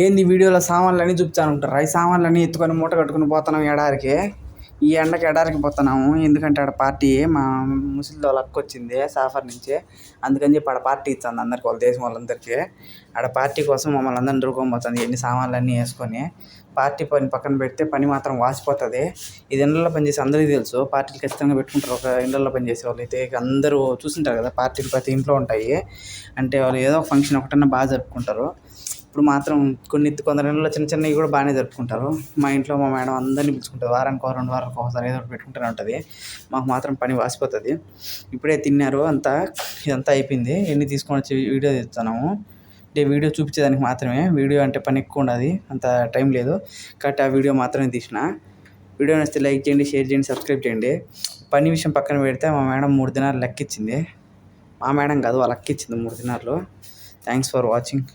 ఏంది వీడియోలో సామాన్లన్నీ చూపించాను ఉంటారు. ఈ సామాన్లన్నీ ఎత్తుకొని మూట కట్టుకొని పోతున్నాం ఎడారికి. ఈ ఎండకి ఎడారికి పోతున్నాము. ఎందుకంటే ఆడ పార్టీ మా ముసలిది వాళ్ళ అక్క వచ్చింది సాఫర్ నుంచి. అందుకని చెప్పి ఆడ పార్టీ ఇస్తుంది అందరికి, వాళ్ళ దేశం వాళ్ళందరికీ. ఆడ పార్టీ కోసం మమ్మల్ని అందరిని దొరుకుని పోతుంది ఎన్ని సామాన్లన్నీ వేసుకొని. పార్టీ పని పక్కన పెడితే పని మాత్రం వాసిపోతుంది. ఇది ఇళ్ళల్లో పనిచేసి అందరికీ తెలుసు. పార్టీలు ఖచ్చితంగా పెట్టుకుంటారు. ఒక ఇళ్ళల్లో పనిచేసే వాళ్ళు అయితే అందరూ చూస్తుంటారు కదా, పార్టీలు ప్రతి ఇంట్లో ఉంటాయి. అంటే వాళ్ళు ఏదో ఒక ఫంక్షన్ ఒకటన్నా బాగా జరుపుకుంటారు. ఇప్పుడు మాత్రం కొందరు ఇళ్ళలో చిన్న చిన్నవి కూడా బాగానే జరుపుకుంటారు. మా ఇంట్లో మా మేడం అందరినీ పిలుచుకుంటుంది. వారానికి 2 వారాలకు ఒకసారి ఏదో ఒకటి పెట్టుకుంటూనే ఉంటుంది. మాకు మాత్రం పని వాసిపోతుంది. ఇప్పుడే తిన్నారు అంతా, ఇదంతా అయిపోయింది. ఎన్ని తీసుకొని వచ్చి వీడియో తీస్తున్నాము. అంటే వీడియో చూపించేదానికి మాత్రమే. వీడియో అంటే పని ఎక్కువ ఉండదు, అంత టైం లేదు కాబట్టి ఆ వీడియో మాత్రమే తీసిన. వీడియో నచ్చితే లైక్ చేయండి, షేర్ చేయండి, సబ్స్క్రైబ్ చేయండి. పని విషయం పక్కన పెడితే మా మేడం 3 దినాలు లెక్క ఇచ్చింది. మా మేడం కాదు, వాళ్ళ లెక్క ఇచ్చింది 3 దినాలు. Thanks for watching.